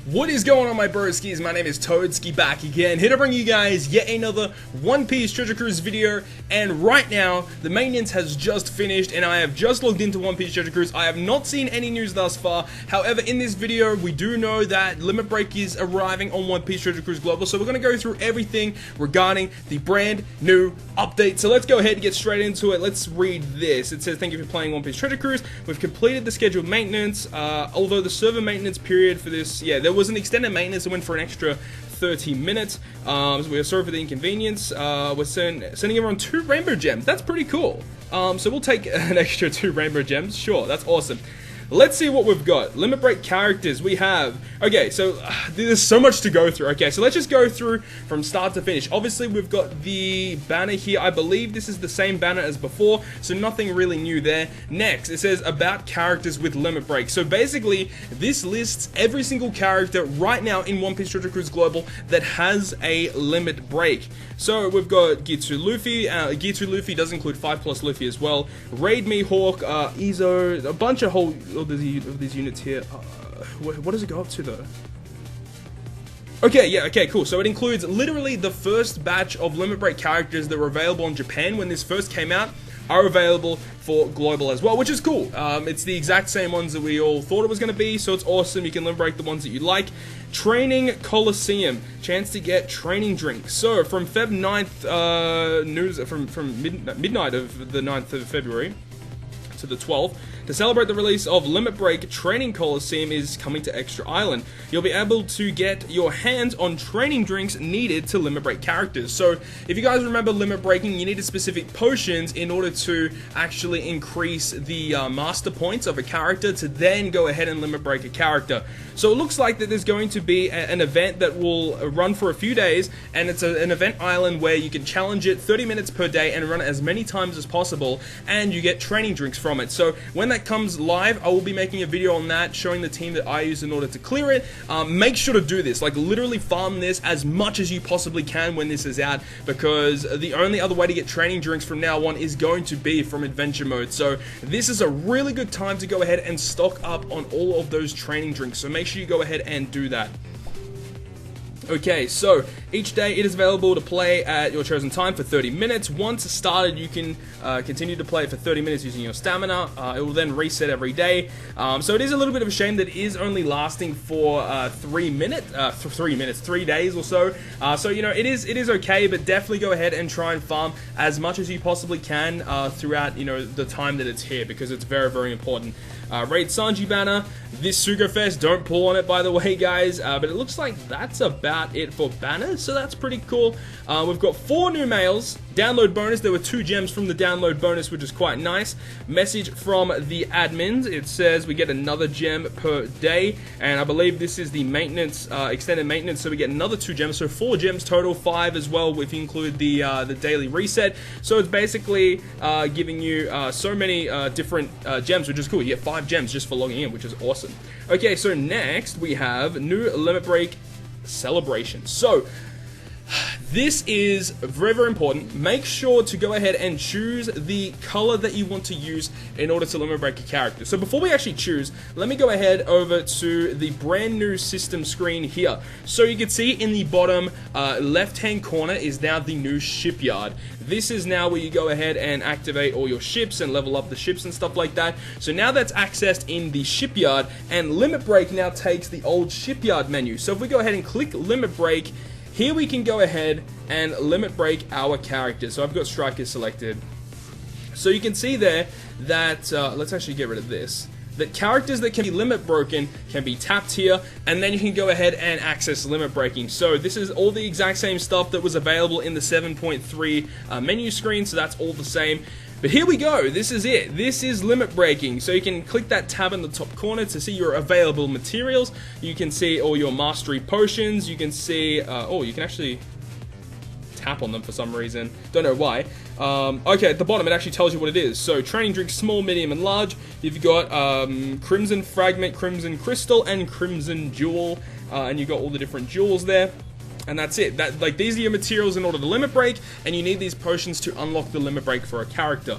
What is going on, my broskiis? My name is Toadski, back again, here to bring you guys yet another One Piece Treasure Cruise video. And right now, the maintenance has just finished, and I have just logged into One Piece Treasure Cruise. I have not seen any news thus far. However, in this video, we do know that Limit Break is arriving on One Piece Treasure Cruise Global, so we're going to go through everything regarding the brand new update. So let's go ahead and get straight into it. Let's read this. It says, "Thank you for playing One Piece Treasure Cruise. We've completed the scheduled maintenance, although the server maintenance period for this, there was an extended maintenance that went for an extra 30 minutes. So we are sorry for the inconvenience. We're sending everyone 2 rainbow gems. That's pretty cool. So we'll take an extra 2 rainbow gems. Sure, that's awesome. Let's see what we've got. Limit Break characters we have. Okay, so there's so much to go through. Okay, so let's just go through from start to finish. Obviously, we've got the banner here. I believe this is the same banner as before, so nothing really new there. Next, it says about characters with Limit Break. So basically, this lists every single character right now in One Piece Treasure Cruise Global that has a Limit Break. So we've got Gitsu Luffy. Gitsu Luffy does include 5+ Luffy as well. Raid Mihawk, Izo, a bunch of of these units here. What does it go up to though? Okay, yeah, okay, cool. So it includes literally the first batch of Limit Break characters that were available in Japan when this first came out are available for global as well, which is cool. It's the exact same ones that we all thought it was going to be, so it's awesome. You can Limit Break the ones that you like. Training Coliseum, chance to get training drinks. So from Feb 9th, from midnight of the 9th of February to the 12th, to celebrate the release of Limit Break, Training Coliseum is coming to Extra Island. You'll be able to get your hands on training drinks needed to Limit Break characters. So, if you guys remember Limit Breaking, you needed specific potions in order to actually increase the master points of a character to then go ahead and Limit Break a character. So it looks like that there's going to be an event that will run for a few days, and it's an event island where you can challenge it 30 minutes per day and run it as many times as possible, and you get training drinks from it. So when that comes live, I will be making a video on that, showing the team that I use in order to clear it. Make sure to do this, like literally farm this as much as you possibly can when this is out, because the only other way to get training drinks from now on is going to be from adventure mode. So this is a really good time to go ahead and stock up on all of those training drinks. So make sure you go ahead and do that. Okay, so each day it is available to play at your chosen time for 30 minutes. Once started, you can continue to play for 30 minutes using your stamina. It will then reset every day. So it is a little bit of a shame that it is only lasting for 3 days or so. So you know, it is okay, but definitely go ahead and try and farm as much as you possibly can throughout the time that it's here, because it's very, very important. Raid Sanji banner. This Sugo Fest, don't pull on it, by the way, guys. But it looks like that's about it for banners, so that's pretty cool. We've got 4 new mails. Download bonus. There were 2 gems from the download bonus, which is quite nice. Message from the admins. It says we get another gem per day, and I believe this is the maintenance, extended maintenance, so we get another 2 gems, so 4 gems total, 5 as well if you include the daily reset. So it's basically giving you so many different gems, which is cool. You get 5 gems just for logging in, which is awesome. Okay, so next we have new Limit Break celebration. So this is very, very important. Make sure to go ahead and choose the color that you want to use in order to Limit Break a character. So before we actually choose, let me go ahead over to the brand new system screen here. So you can see in the bottom left-hand corner is now the new shipyard. This is now where you go ahead and activate all your ships and level up the ships and stuff like that. So now that's accessed in the shipyard, and Limit Break now takes the old shipyard menu. So if we go ahead and click Limit Break, here we can go ahead and Limit Break our characters. So I've got Strikers selected. So you can see there that, let's actually get rid of this, that characters that can be limit broken can be tapped here, and then you can go ahead and access limit breaking. So this is all the exact same stuff that was available in the 7.3 menu screen, so that's all the same. But here we go, this is it. This is Limit Breaking. So you can click that tab in the top corner to see your available materials. You can see all your mastery potions. You can see, oh, you can actually tap on them for some reason. Don't know why. Okay, at the bottom it actually tells you what it is. So training drinks, small, medium, and large. You've got Crimson Fragment, Crimson Crystal, and Crimson Jewel. And you've got all the different jewels there. And that's it. These are your materials in order to Limit Break, and you need these potions to unlock the Limit Break for a character.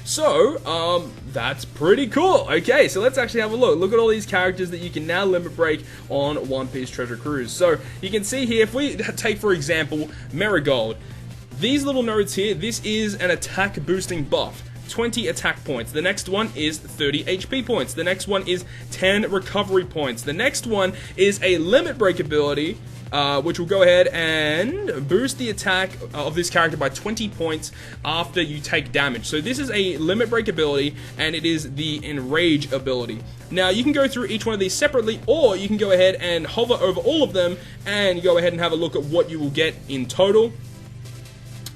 So, that's pretty cool. Okay, so let's actually have a look. Look at all these characters that you can now limit break on One Piece Treasure Cruise. So, you can see here, if we take, for example, Marigold, these little nodes here, this is an attack boosting buff. 20 attack points. The next one is 30 HP points. The next one is 10 recovery points. The next one is a limit break ability, which will go ahead and boost the attack of this character by 20 points after you take damage. So this is a limit break ability, and it is the enrage ability. Now you can go through each one of these separately, or you can go ahead and hover over all of them and go ahead and have a look at what you will get in total.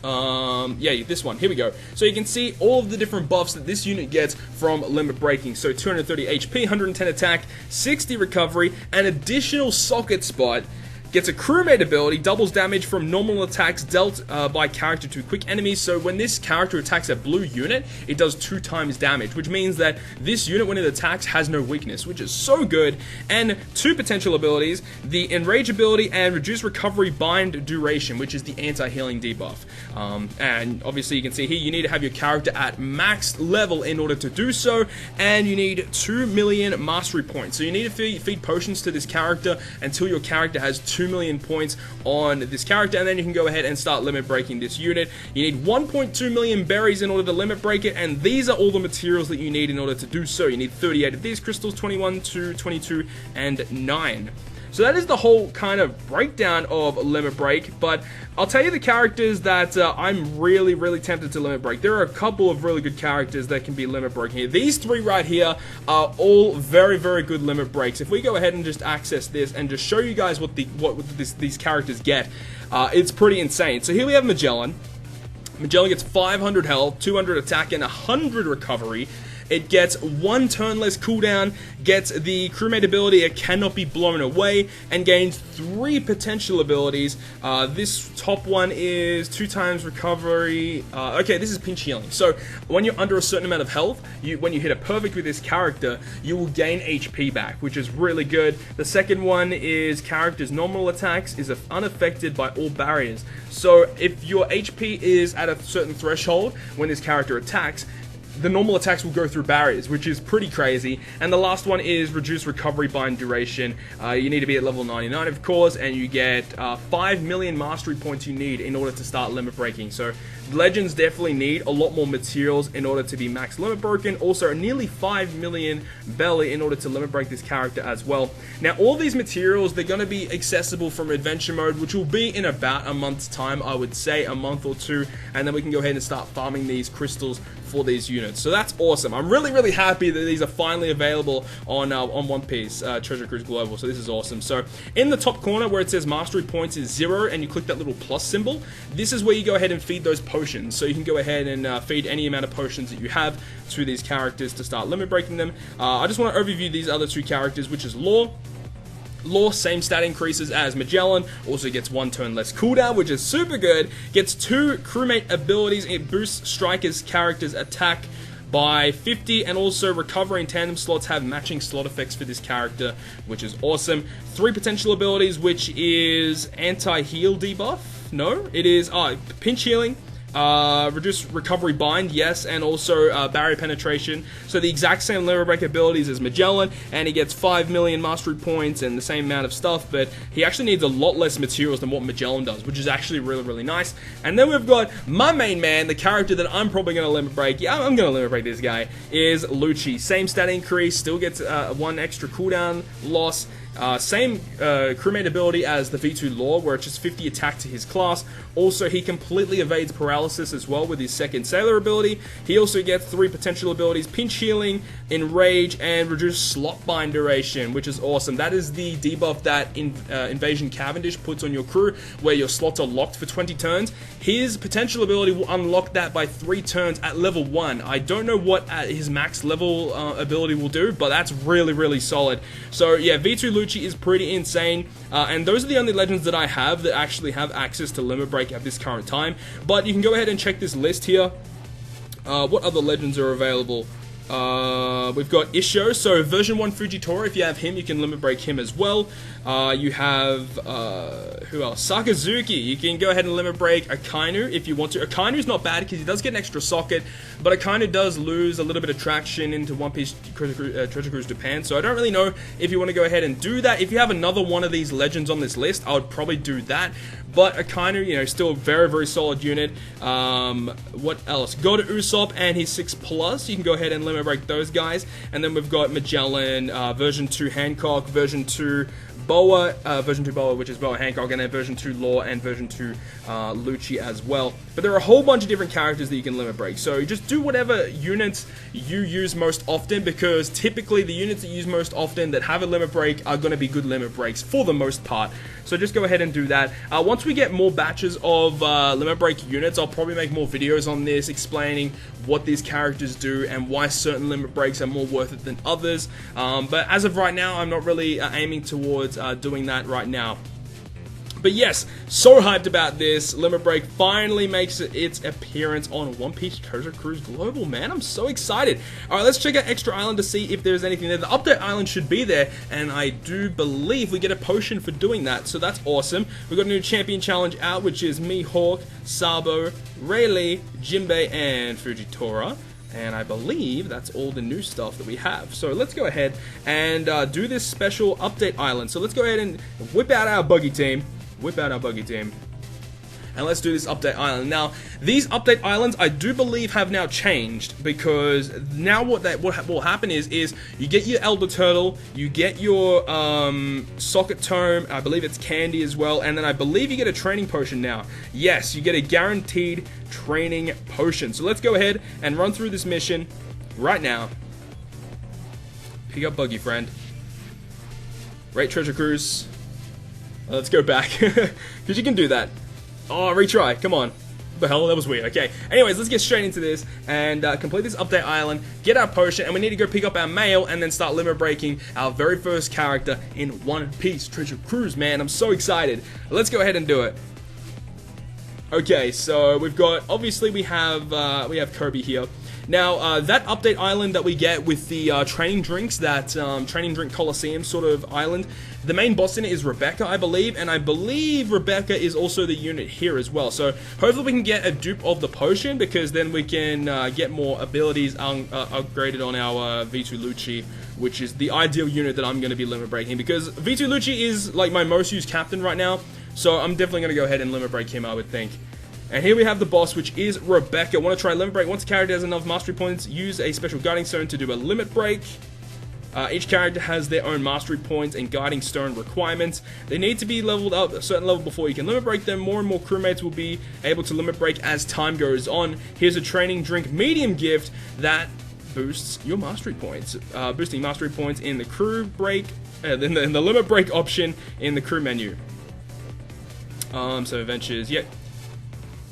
Yeah, this one, here we go. So you can see all of the different buffs that this unit gets from limit breaking. So 230 HP, 110 attack, 60 recovery, an additional socket spot, gets a crewmate ability, doubles damage from normal attacks dealt by character to quick enemies. So when this character attacks a blue unit, it does 2 times damage, which means that this unit, when it attacks, has no weakness, which is so good. And 2 potential abilities, the enrage ability and reduce recovery bind duration, which is the anti-healing debuff. And obviously you can see here, you need to have your character at max level in order to do so, and you need 2 million mastery points. So you need to feed potions to this character until your character has 2 million points on this character, and then you can go ahead and start limit breaking this unit. You need 1.2 million berries in order to limit break it, and these are all the materials that you need in order to do so. You need 38 of these crystals, 21 to 22, and 9. So that is the whole kind of breakdown of limit break, but I'll tell you the characters that I'm really tempted to limit break. There are a couple of really good characters that can be limit breaking here. These 3 right here are all very good limit breaks. If we go ahead and just access this and just show you guys what these characters get, it's pretty insane. So here we have Magellan. Magellan gets 500 health, 200 attack, and 100 recovery. It gets 1 turn less cooldown, gets the crewmate ability, it cannot be blown away, and gains 3 potential abilities. This top one is 2 times recovery. Okay, this is pinch healing. So when you're under a certain amount of health, when you hit a perfect with this character, you will gain HP back, which is really good. The second one is character's normal attacks is unaffected by all barriers. So if your HP is at a certain threshold when this character attacks, the normal attacks will go through barriers, which is pretty crazy. And the last one is reduce recovery bind duration. You need to be at level 99, of course, and you get 5 million mastery points you need in order to start limit breaking. So Legends definitely need a lot more materials in order to be max limit broken. Also, nearly 5 million belly in order to limit break this character as well. Now, all these materials, they're going to be accessible from adventure mode, which will be in about a month's time, I would say, a month or 2, and then we can go ahead and start farming these crystals for these units. So that's awesome. I'm really happy that these are finally available on One Piece Treasure Cruise Global. So this is awesome. So in the top corner where it says mastery points is 0, and you click that little plus symbol, this is where you go ahead and feed those potions. So you can go ahead and feed any amount of potions that you have to these characters to start limit breaking them. I just want to overview these other 2 characters, which is Law. Law, same stat increases as Magellan, also gets 1 turn less cooldown, which is super good, gets 2 crewmate abilities, it boosts Striker's character's attack by 50, and also recovery and tandem slots have matching slot effects for this character, which is awesome. 3 potential abilities, which is anti-heal debuff, no, it is pinch healing, reduce recovery bind, yes, and also barrier penetration. So the exact same limit break abilities as Magellan, and he gets 5 million mastery points and the same amount of stuff, but he actually needs a lot less materials than what Magellan does, which is actually really nice. And then we've got my main man, the character that I'm probably going to limit break. Yeah, I'm going to limit break this guy, is Lucci. Same stat increase, still gets 1 extra cooldown loss. Same crewmate ability as the V2 Law, where it's just 50 attack to his class. Also, he completely evades paralysis as well with his second Sailor ability. He also gets 3 potential abilities, pinch healing, enrage, and reduce slot bind duration, which is awesome. That is the debuff that Invasion Cavendish puts on your crew, where your slots are locked for 20 turns. His potential ability will unlock that by 3 turns at level 1. I don't know what his max level ability will do, but that's really solid. So yeah, V2 Lucci is pretty insane, and those are the only legends that I have that actually have access to limit break at this current time. But you can go ahead and check this list here. What other legends are available? We've got Isho, so version 1 Fujitora, if you have him, you can limit break him as well. You have, who else? Sakazuki, you can go ahead and limit break Akainu if you want to. Akainu's not bad because he does get an extra socket, but Akainu does lose a little bit of traction into One Piece Treasure Cruise Japan, so I don't really know if you want to go ahead and do that. If you have another one of these legends on this list, I would probably do that. But Akainu, you know, still a very, very solid unit. What else? Go to Usopp and he's 6+. You can go ahead and limit break those guys. And then we've got Magellan, version 2 Hancock, version 2 Boa, which is Boa Hancock, and then version 2 Law and version 2 Lucci as well. But there are a whole bunch of different characters that you can limit break. So just do whatever units you use most often, because typically the units that you use most often that have a limit break are going to be good limit breaks for the most part. So just go ahead and do that. Once we get more batches of limit break units, I'll probably make more videos on this explaining what these characters do and why certain limit breaks are more worth it than others. But as of right now, I'm not really aiming towards doing that right now. But yes, so hyped about this. Limit Break finally makes its appearance on One Piece Treasure Cruise Global, man. I'm so excited. Alright, let's check out Extra Island to see if there's anything there. The update island should be there, and I do believe we get a potion for doing that, so that's awesome. We've got a new champion challenge out, which is Mihawk, Sabo, Rayleigh, Jinbei, and Fujitora. And I believe that's all the new stuff that we have. So let's go ahead and do this special update island. So let's go ahead and whip out our buggy team. And let's do this update island. Now, these update islands, I do believe, have now changed, because now what will happen is you get your Elder Turtle, you get your Socket Tome, I believe it's Candy as well, and then I believe you get a training potion now. Yes, you get a guaranteed training potion. So let's go ahead and run through this mission right now. Pick up Buggy Friend. Rate Treasure Cruise. Let's go back, because you can do that. Oh, retry, come on. What the hell, that was weird. Okay, anyways, let's get straight into this and complete this update island, get our potion, and we need to go pick up our mail and then start limit breaking our very first character in One Piece Treasure Cruise, man. I'm so excited. Let's go ahead and do it. Okay, so we've got, obviously we have Kirby here. Now, that update island that we get with the training drinks, that training drink Coliseum sort of island, the main boss in it is Rebecca, I believe, and I believe Rebecca is also the unit here as well. So hopefully we can get a dupe of the potion, because then we can get more abilities upgraded on our V2 Lucci, which is the ideal unit that I'm going to be limit breaking, because V2 Lucci is like my most used captain right now, so I'm definitely going to go ahead and limit break him, I would think. And here we have the boss, which is Rebecca. Want to try limit break. Once a character has enough mastery points, use a special guiding stone to do a limit break. Each character has their own mastery points and guiding stone requirements. They need to be leveled up a certain level before you can limit break them. More and more crewmates will be able to limit break as time goes on. Here's a training drink medium gift that boosts your mastery points. Boosting mastery points in the crew break, in the limit break option in the crew menu. So adventures, yeah.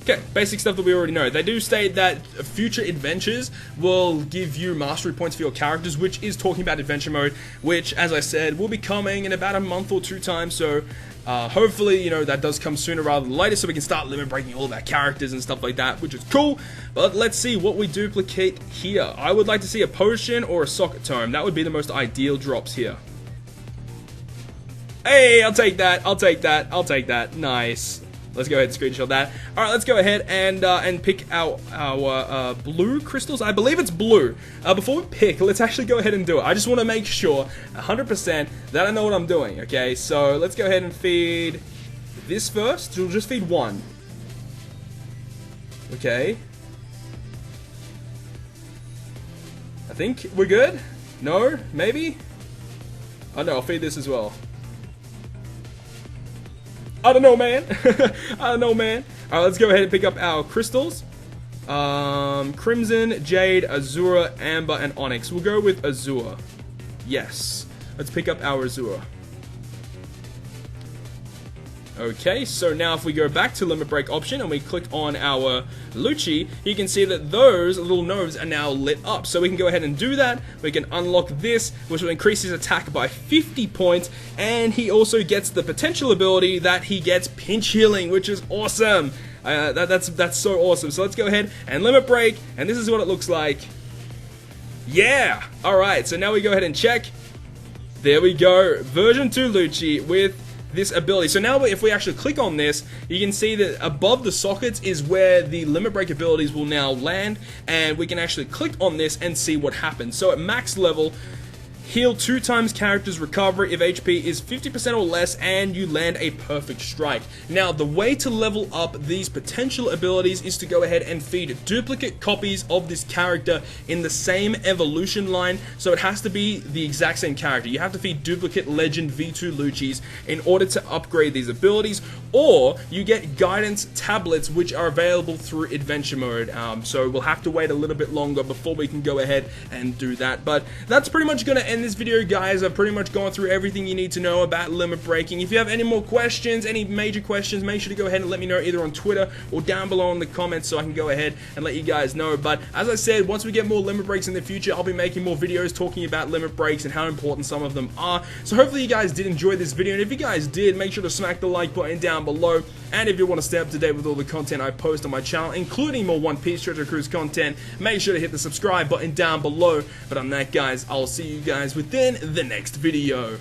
Okay, basic stuff that we already know. They do state that future adventures will give you mastery points for your characters, which is talking about adventure mode, which, as I said, will be coming in about a month or two time, so hopefully, you know, that does come sooner rather than later, so we can start limit breaking all of our characters and stuff like that, which is cool. But let's see what we duplicate here. I would like to see a potion or a socket tome. That would be the most ideal drops here. Hey, I'll take that, I'll take that, I'll take that. Nice. Let's go ahead and screenshot that. Alright, let's go ahead and pick our blue crystals. I believe it's blue. Before we pick, let's actually go ahead and do it. I just want to make sure 100% that I know what I'm doing, okay? So let's go ahead and feed this first. We'll just feed one. Okay. I think we're good? No? Maybe? Oh no, I'll feed this as well. I don't know, man. I don't know, man. Alright, let's go ahead and pick up our crystals. Crimson, Jade, Azura, Amber, and Onyx. We'll go with Azura. Yes. Let's pick up our Azura. Okay, so now if we go back to limit break option and we click on our Lucci, you can see that those little nodes are now lit up. So we can go ahead and do that. We can unlock this, which will increase his attack by 50 points, and he also gets the potential ability that he gets pinch healing, which is awesome. That's so awesome. So let's go ahead and limit break, and this is what it looks like. Yeah! Alright, so now we go ahead and check. There we go. Version 2 Lucci with this ability. So now if we actually click on this, you can see that above the sockets is where the limit break abilities will now land, and we can actually click on this and see what happens. So at max level, heal 2 times character's recovery if HP is 50% or less and you land a perfect strike. Now, the way to level up these potential abilities is to go ahead and feed duplicate copies of this character in the same evolution line, so it has to be the exact same character. You have to feed duplicate Legend V2 Luccis in order to upgrade these abilities, or you get guidance tablets which are available through adventure mode. So we'll have to wait a little bit longer before we can go ahead and do that. But that's pretty much going to end this video, guys. I've pretty much gone through everything you need to know about limit breaking. If you have any more questions, any major questions, make sure to go ahead and let me know either on Twitter or down below in the comments so I can go ahead and let you guys know. But as I said, once we get more limit breaks in the future, I'll be making more videos talking about limit breaks and how important some of them are. So hopefully you guys did enjoy this video, and if you guys did, make sure to smack the like button down below. And if you want to stay up to date with all the content I post on my channel, including more One Piece Treasure Cruise content, make sure to hit the subscribe button down below. But on that, guys, I'll see you guys within the next video.